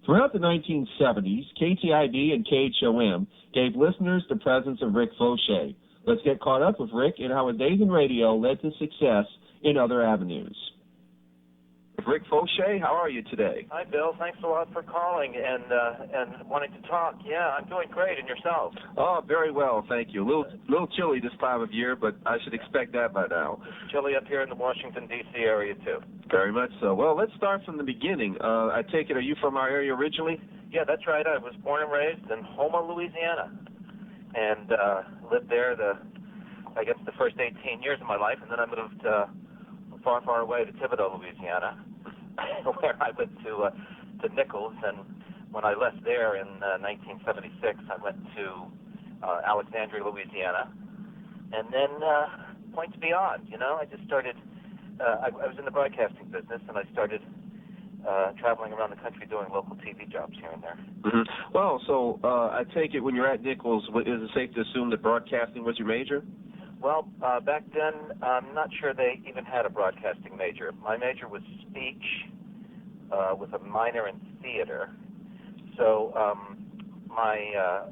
Throughout the 1970s, KTIB and KHOM gave listeners the presence of Rick Foucheux. Let's get caught up with Rick and how his days in radio led to success in other avenues. Rick Foucheux, how are you today? Hi, Bill. Thanks a lot for calling and wanting to talk. Yeah, I'm doing great. And yourself? Oh, very well, thank you. A little chilly this time of year, but I should expect that by now. It's chilly up here in the Washington, D.C. area, too. Very much so. Well, let's start from the beginning. I take it, are you from our area originally? Yeah, that's right. I was born and raised in Houma, Louisiana, and lived there the first 18 years of my life, and then I moved far, far away to Thibodaux, Louisiana, where I went to Nichols, and when I left there in 1976, I went to Alexandria, Louisiana, and then points beyond. I just started. I was in the broadcasting business, and I started traveling around the country doing local TV jobs here and there. Mm-hmm. Well, so I take it when you're at Nichols, is it safe to assume that broadcasting was your major? Well, back then, I'm not sure they even had a broadcasting major. My major was speech with a minor in theater. So my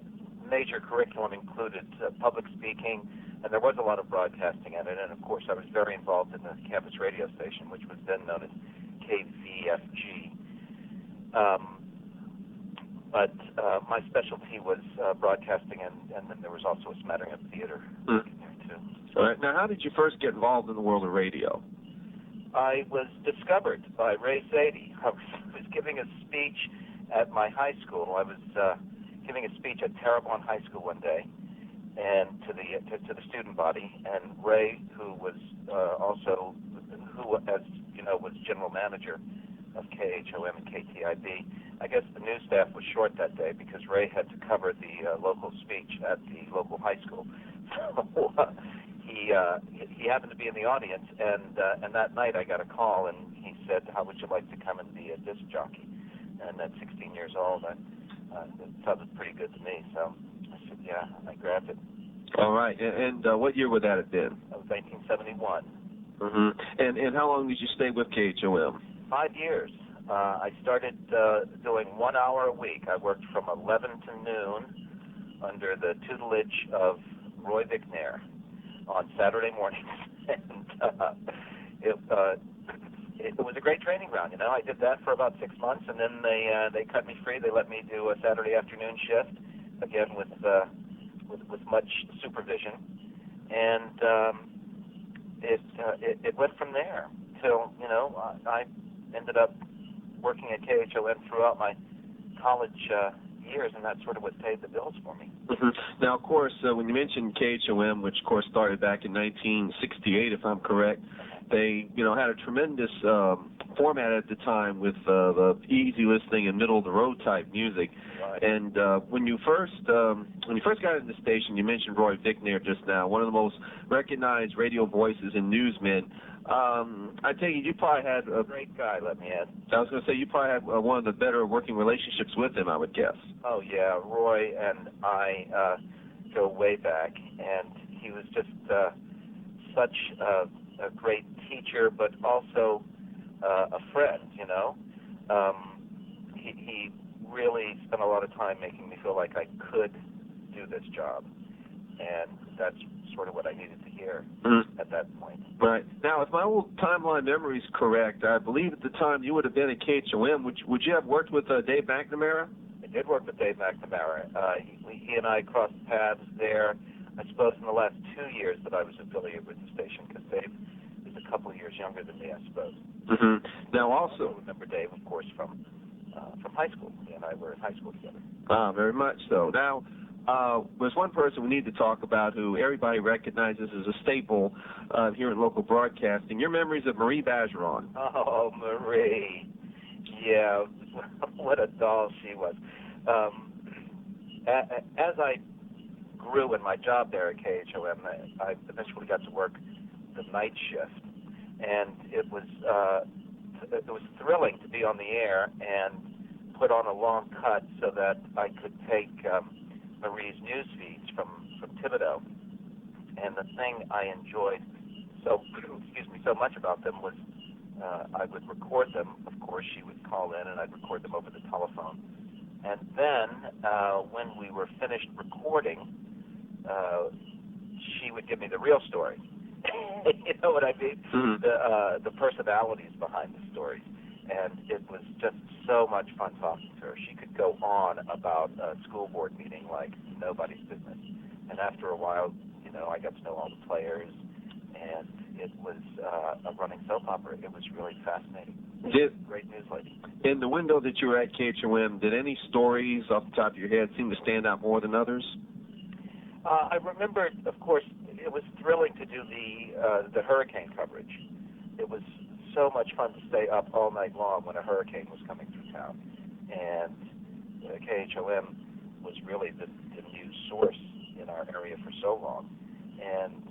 major curriculum included public speaking, and there was a lot of broadcasting in it. And, of course, I was very involved in the campus radio station, which was then known as KVFG. But my specialty was broadcasting, and then there was also a smattering of theater in there, too. All right. Now, how did you first get involved in the world of radio? I was discovered by Ray Sadie. I was giving a speech at my high school. I was giving a speech at Terrebonne High School one day, and to the student body. And Ray, who was as you know, was general manager of KHOM and KTIB. I guess the news staff was short that day because Ray had to cover the local speech at the local high school. So he happened to be in the audience, and that night I got a call, and he said, "How would you like to come and be a disc jockey?" And at 16 years old, it sounded pretty good to me. So I said, "Yeah," I grabbed it. All right. And what year would that have been? That was 1971. Mm-hmm. And how long did you stay with KHOM? 5 years. I started doing 1 hour a week. I worked from 11 to noon under the tutelage of Roy Vicknair on Saturday mornings. And it was a great training ground. I did that for about 6 months, and then they cut me free. They let me do a Saturday afternoon shift, again with much supervision. And it went from there till, I ended up working at KHOM throughout my college years, and that's sort of what paid the bills for me. Mm-hmm. Now, of course, when you mentioned KHOM, which, of course, started back in 1968, if I'm correct, they, had a tremendous format at the time with the easy listening and middle-of-the-road type music. Right. And when you first got into the station, you mentioned Roy Vicknair just now, one of the most recognized radio voices and newsmen. I take it you probably had a great guy, let me add. I was going to say you probably had one of the better working relationships with him, I would guess. Oh, yeah. Roy and I go way back, and he was just such a great teacher, but also a friend, He really spent a lot of time making me feel like I could do this job, and that's sort of what I needed to hear at that point. Right. Now, if my old timeline memory is correct, I believe at the time you would have been at KHOM. Would you have worked with Dave McNamara? I did work with Dave McNamara. He and I crossed paths there, I suppose, in the last 2 years that I was affiliated with the station, because Dave is a couple of years younger than me, I suppose. Mm-hmm. Now, I also remember Dave, of course, from high school. He and I were in high school together. Very much so. Now, there's one person we need to talk about who everybody recognizes as a staple here in local broadcasting. Your memories of Marie Bergeron. Oh, Marie. Yeah, what a doll she was. As I grew in my job there at KHOM, I eventually got to work the night shift, and it was thrilling to be on the air and put on a long cut so that I could take Marie's news feeds from Thibodaux. And the thing I enjoyed so much about them was I would record them. Of course, she would call in, and I'd record them over the telephone. And then, when we were finished recording, she would give me the real story. You know what I mean? Mm-hmm. The personalities behind the stories. And it was just so much fun talking to her. She could go on about a school board meeting like nobody's business. And after a while, you know, I got to know all the players, and it was a running soap opera. It was really fascinating. Great news lady. In the window that you were at KHOM, did any stories off the top of your head seem to stand out more than others? I remember, of course, it was thrilling to do the hurricane coverage. It was so much fun to stay up all night long when a hurricane was coming through town. And KHOM was really the news source in our area for so long. And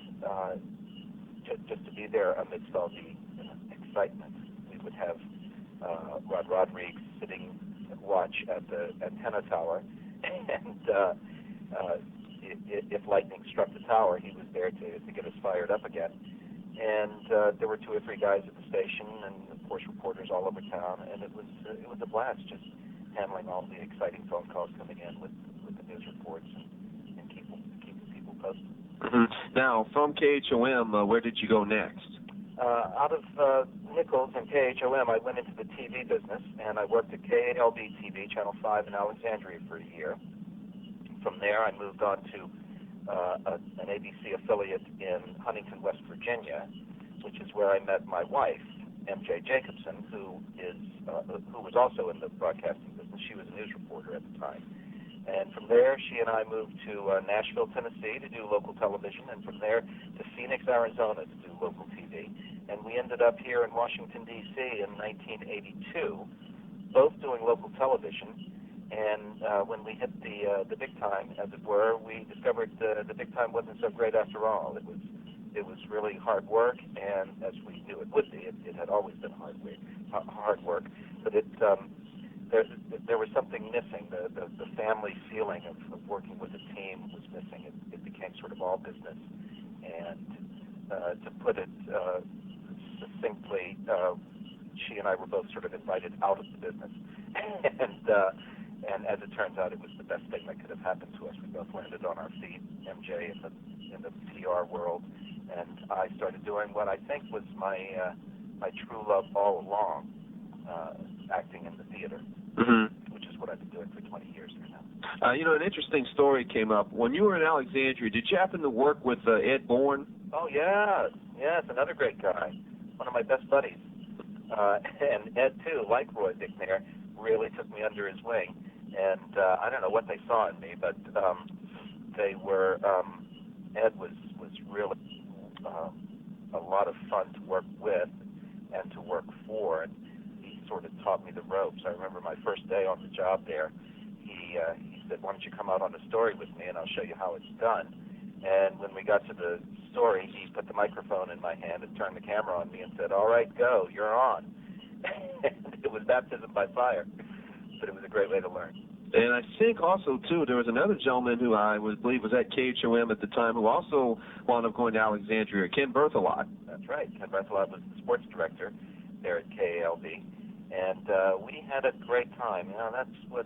just to be there amidst all the excitement, we would have Rod Rodriguez sitting at watch at the antenna tower, and if lightning struck the tower, he was there to get us fired up again. And there were 2 or 3 guys at the station, and of course reporters all over town, and it was a blast just handling all the exciting phone calls coming in with the news reports and keeping people posted. Mm-hmm. Now, from KHOM, where did you go next? Out of Nichols and KHOM, I went into the TV business, and I worked at KTIB-TV, Channel 5 in Alexandria for a year. From there, I moved on to an ABC affiliate in Huntington, West Virginia, which is where I met my wife, MJ Jacobson, who was also in the broadcasting business. She was a news reporter at the time. And from there, she and I moved to Nashville, Tennessee to do local television, and from there to Phoenix, Arizona to do local TV. And we ended up here in Washington, D.C. in 1982, both doing local television. And when we hit the big time, as it were, we discovered the big time wasn't so great after all. It was really hard work, and as we knew it would be, it had always been hard work. But there was something missing. The family feeling of working with a team was missing. It became sort of all business. And to put it succinctly, she and I were both sort of invited out of the business. And as it turns out, it was the best thing that could have happened to us. We both landed on our feet, MJ in the PR world, and I started doing what I think was my true love all along, acting in the theater, mm-hmm. which is what I've been doing for 20 years now. You know, an interesting story came up. When you were in Alexandria, did you happen to work with Ed Bourne? Oh, yeah. Yes, another great guy, one of my best buddies. And Ed, too, like Roy McNair, really took me under his wing. And I don't know what they saw in me, but they were, Ed was really a lot of fun to work with and to work for, and he sort of taught me the ropes. I remember my first day on the job there, he said, "Why don't you come out on a story with me and I'll show you how it's done." And when we got to the story, he put the microphone in my hand and turned the camera on me and said, "All right, go, you're on." And it was baptism by fire, but it was a great way to learn. And I think also, too, there was another gentleman who I believe was at KHOM at the time who also wound up going to Alexandria, Ken Berthelot. That's right. Ken Berthelot was the sports director there at KALB. And we had a great time. You know, that's what,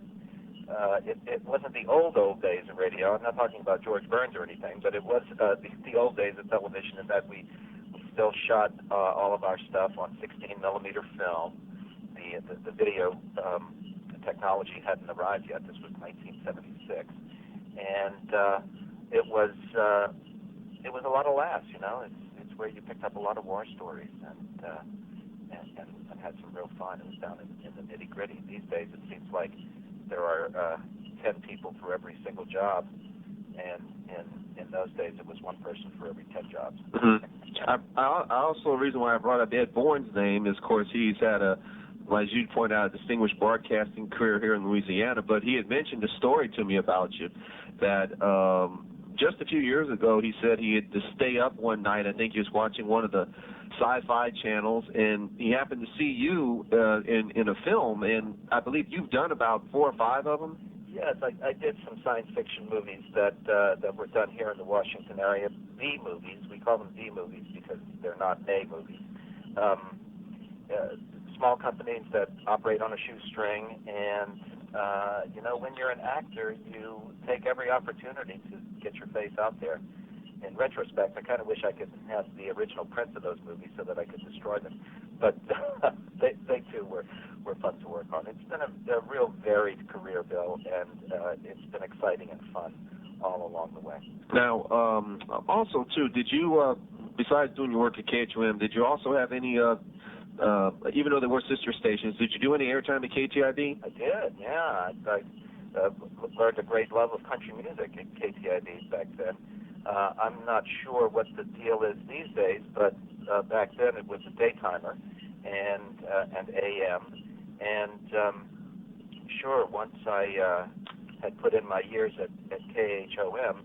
it wasn't the old days of radio. I'm not talking about George Burns or anything, but it was the old days of television in that we still shot all of our stuff on 16-millimeter film. The video technology hadn't arrived yet. This was 1976, and it was a lot of laughs. You know, it's where you picked up a lot of war stories and had some real fun. It was down in the nitty gritty. These days, it seems like there are 10 people for every single job, and in those days, it was one person for every 10 jobs. Mm-hmm. I also, the reason why I brought up Ed Bourne's name is, of course, he's had as you point out, a distinguished broadcasting career here in Louisiana, but he had mentioned a story to me about you that just a few years ago he said he had to stay up one night. I think he was watching one of the sci-fi channels, and he happened to see you in a film, and I believe you've done about 4 or 5 of them. Yes, I did some science fiction movies that were done here in the Washington area. B movies, we call them B movies because they're not A movies. small companies that operate on a shoestring, and when you're an actor, you take every opportunity to get your face out there. In retrospect, I kind of wish I could have the original prints of those movies so that I could destroy them. But they too were fun to work on. It's been a real varied career, Bill, and it's been exciting and fun all along the way. Now, also too, did you, besides doing your work at KHOM, did you also have any, even though they were sister stations, did you do any airtime at KTIB? I did, yeah. I learned a great love of country music at KTIB back then. I'm not sure what the deal is these days, but back then it was a daytimer and AM. And sure, once I had put in my years at KHOM,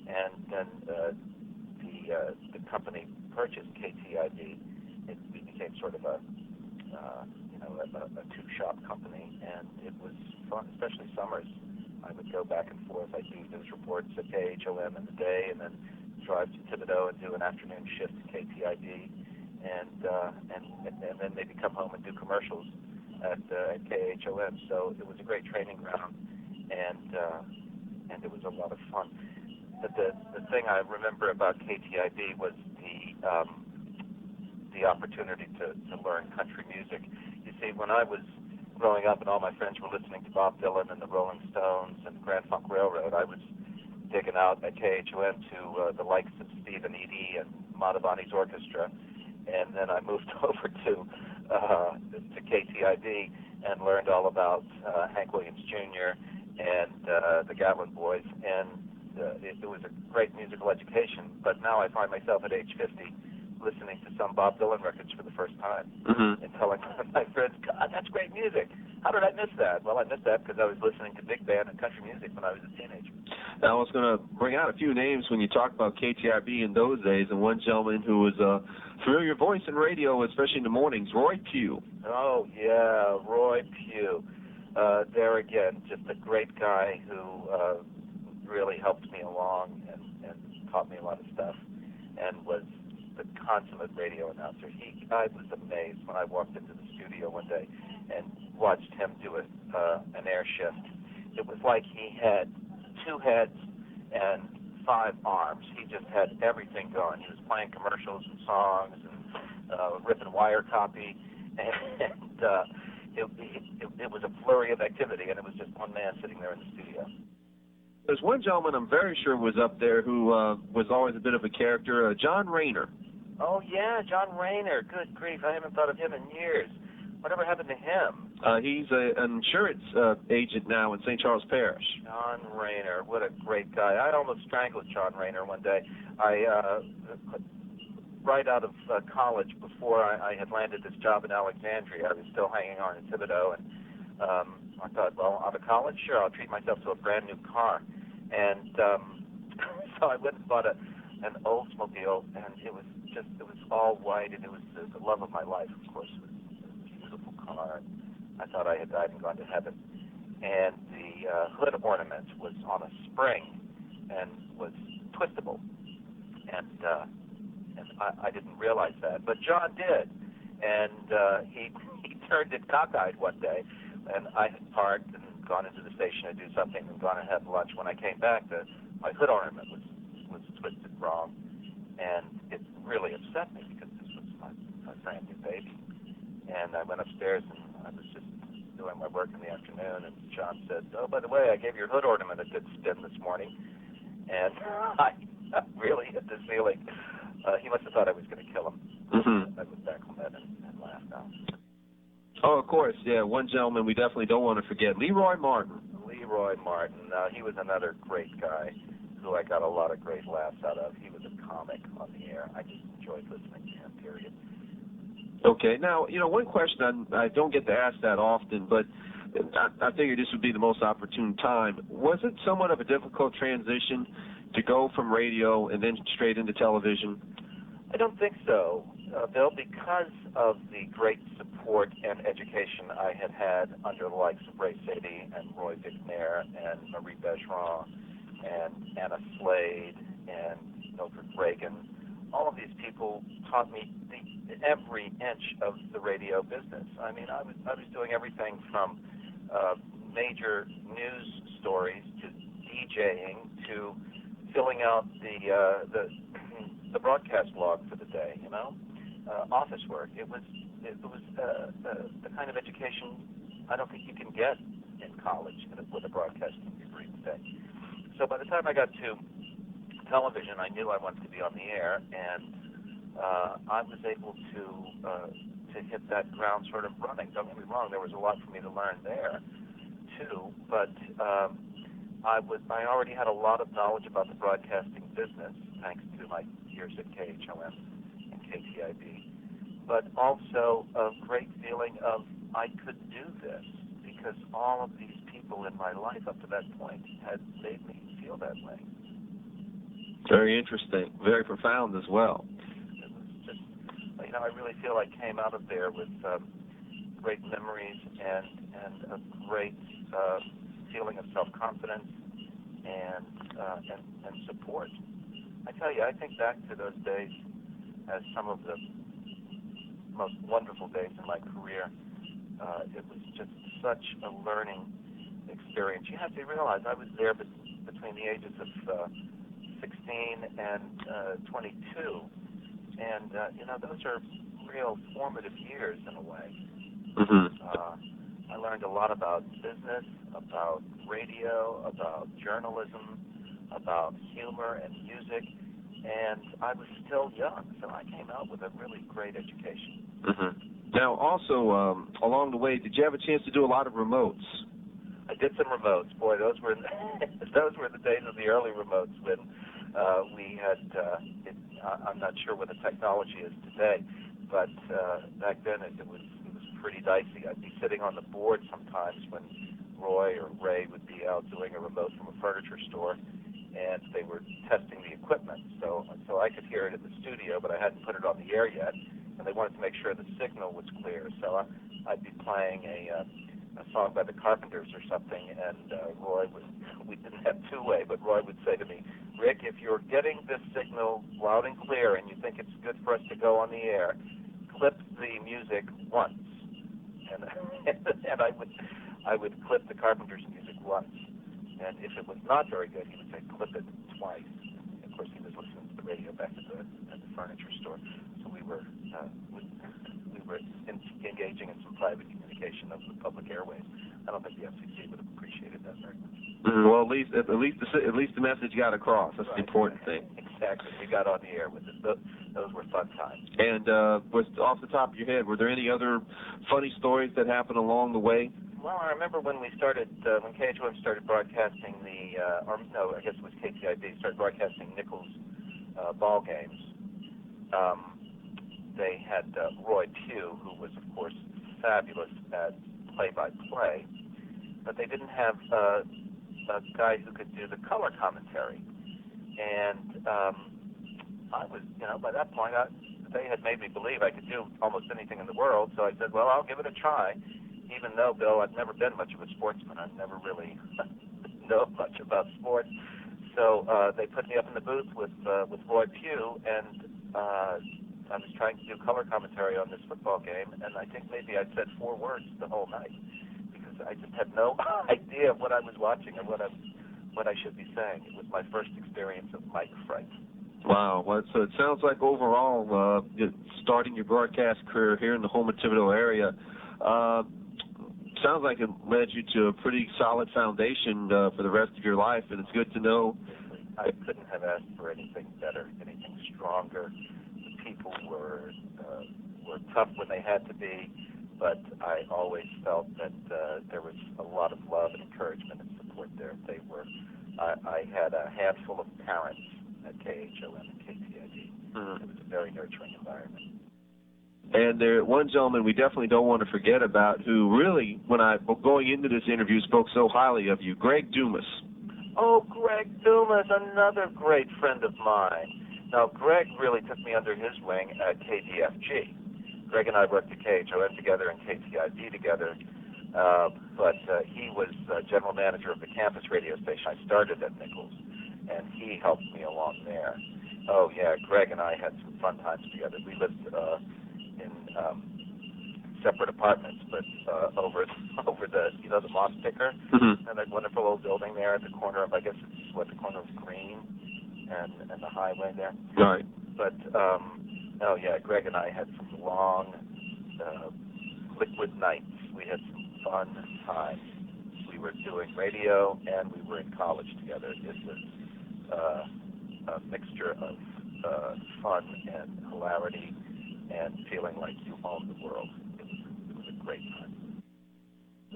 and then the company purchased KTIB, it became sort of a two-shop company, and it was fun, especially summers. I would go back and forth. I'd do news reports at KHOM in the day, and then drive to Thibodeau and do an afternoon shift at KTIB, and then maybe come home and do commercials at KHOM. So it was a great training ground, and it was a lot of fun. But the thing I remember about KTIB was the opportunity to learn country music. You see, when I was growing up and all my friends were listening to Bob Dylan and the Rolling Stones and the Grand Funk Railroad, I was digging out at KHOM to the likes of Steve and Edie and Madhavani's orchestra, and then I moved over to KTIB and learned all about Hank Williams Jr. and the Gatlin Boys, and it was a great musical education. But now I find myself at age 50 listening to some Bob Dylan records for the first time, and telling my friends, God, that's great music. How did I miss that? Well, I missed that because I was listening to big band and country music when I was a teenager. Now, I was going to bring out a few names when you talk about KTIB in those days, and one gentleman who was a familiar voice in radio, especially in the mornings, Roy Pugh. Oh, yeah, Roy Pugh. There again, just a great guy who really helped me along and taught me a lot of stuff, and was the consummate radio announcer. I was amazed when I walked into the studio one day and watched him do an air shift. It was like he had 2 heads and 5 arms. He just had everything going. He was playing commercials and songs and ripping wire copy, and it was a flurry of activity, and it was just one man sitting there in the studio. There's one gentleman I'm very sure was up there who was always a bit of a character, John Rayner. Oh, yeah, John Rayner. Good grief, I haven't thought of him in years. Whatever happened to him? He's an insurance agent now in St. Charles Parish. John Rayner, what a great guy. I almost strangled John Rayner one day. Right out of college, before I had landed this job in Alexandria, I was still hanging on in Thibodeau, and I thought, well, out of college, sure, I'll treat myself to a brand new car. And so I went and bought an Oldsmobile, and it was all white, and it was the love of my life, of course. It was a beautiful car. I thought I had died and gone to heaven. And the hood ornament was on a spring and was twistable. And I didn't realize that, but John did. And he turned it cockeyed one day, and I had parked and gone into the station to do something and gone and had lunch. When I came back, my hood ornament was twisted wrong, and it really upset me because this was my brand new baby. And I went upstairs, and I was just doing my work in the afternoon, and John said, oh, by the way, I gave your hood ornament a good spin this morning. And I really hit the ceiling. He must have thought I was going to kill him. I looked back on that and laughed out. Oh, of course, yeah. One gentleman we definitely don't want to forget, Leroy Martin. Leroy Martin. He was another great guy who I got a lot of great laughs out of. He was a comic on the air. I just enjoyed listening to him, period. Okay. Now, one question I don't get to ask that often, but I figured this would be the most opportune time. Was it somewhat of a difficult transition to go from radio and then straight into television? I don't think so, Bill, because of the great support and education I had under the likes of Ray Sadie and Roy Vicknair and Marie Bergeron and Anna Slade and Mildred Reagan. All of these people taught me the every inch of the radio business. I mean, I was doing everything from major news stories to DJing to filling out the broadcast log for the day. You know, office work. It was the kind of education I don't think you can get in college with a broadcasting degree today. So by the time I got to television, I knew I wanted to be on the air, and I was able to hit that ground sort of running. Don't get me wrong, there was a lot for me to learn there too, but I already had a lot of knowledge about the broadcasting business thanks to my years at KHOM and KTIB, but also a great feeling of I could do this because all of these people in my life up to that point had made me feel that way. Very interesting, very profound as well. It was just, you know, I really feel I came out of there with great memories and a great feeling of self-confidence and support. I tell you, I think back to those days as some of the most wonderful days in my career. It was just such a learning experience. You have to realize I was there between the ages of 16 and 22, and you know, those are real formative years in a way. I learned a lot about business, about radio, about journalism, about humor and music, and I was still young, so I came out with a really great education. Now, also, along the way, did you have a chance to do a lot of remotes? I did some remotes. Boy, those were the days of the early remotes when we had. I'm not sure what the technology is today, but back then it was pretty dicey. I'd be sitting on the board sometimes when Roy or Ray would be out doing a remote from a furniture store, and they were testing the equipment. So I could hear it in the studio, but I hadn't put it on the air yet, and they wanted to make sure the signal was clear. So I'd be playing a song by the Carpenters or something, and we didn't have two-way, but Roy would say to me, Rick, if you're getting this signal loud and clear and you think it's good for us to go on the air, clip the music once. And I would clip the Carpenters' music once. And if it was not very good, he would say, clip it twice. And of course, he was listening to the radio back at the furniture store. So we were engaging in some private communication of the public airways. I don't think the FCC would have appreciated that very much. Well, at least the message got across. That's the important thing. Exactly. We got on the air with it. Those were fun times. And off the top of your head, were there any other funny stories that happened along the way? Well, I remember when we started, when KHOM started broadcasting I guess it was KTIB, started broadcasting Nichols ball games. They had Roy Pugh, who was, of course, fabulous at play-by-play, but they didn't have a guy who could do the color commentary. And I was, by that point, they had made me believe I could do almost anything in the world, so I said, well, I'll give it a try, even though, Bill, I've never been much of a sportsman. I've never really known much about sports. So they put me up in the booth with Roy Pugh, and I was trying to do color commentary on this football game, and I think maybe I said 4 words the whole night because I just had no idea of what I was watching or what I should be saying. It was my first experience of mic fright. Wow. Well, so it sounds like overall, starting your broadcast career here in the Houma Thibodaux area, sounds like it led you to a pretty solid foundation for the rest of your life, and it's good to know. I couldn't have asked for anything better, anything stronger. The people were tough when they had to be, but I always felt that there was a lot of love and encouragement and support there. I had a handful of parents at KHOM and KTIB. It was a very nurturing environment. And there, one gentleman we definitely don't want to forget about, who really, going into this interview, spoke so highly of you, Greg Dumas. Oh, Greg Dumas, another great friend of mine. Now, Greg really took me under his wing at KDFG. Greg and I worked at KHOM together and KTIB together, but he was general manager of the campus radio station. I started at Nichols, and he helped me along there. Oh, yeah, Greg and I had some fun times together. We lived separate apartments, but over the the moss picker, Mm-hmm. and that wonderful old building there at the corner of, I guess it's the corner of Green and the highway there. Right. But Greg and I had some long liquid nights. We had some fun times. We were doing radio and we were in college together. It was a mixture of fun and hilarity and feeling like you own the world. It was a great time.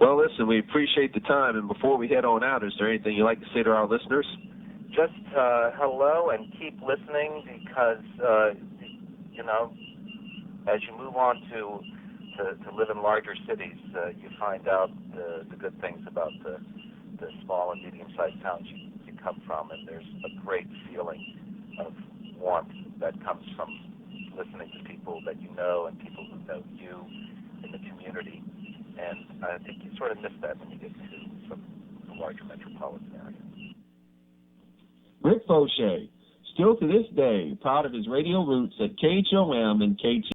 Well, listen, we appreciate the time, and before we head on out, is there anything you'd like to say to our listeners? Just hello and keep listening, because as you move on to live in larger cities, you find out the good things about the small and medium-sized towns you come from, and there's a great feeling of warmth that comes from listening to people that you know and people who know you in the community. And I think you sort of miss that when you get to some larger metropolitan area. Rick Foucheux, still to this day, proud of his radio roots at KHOM and KTIB.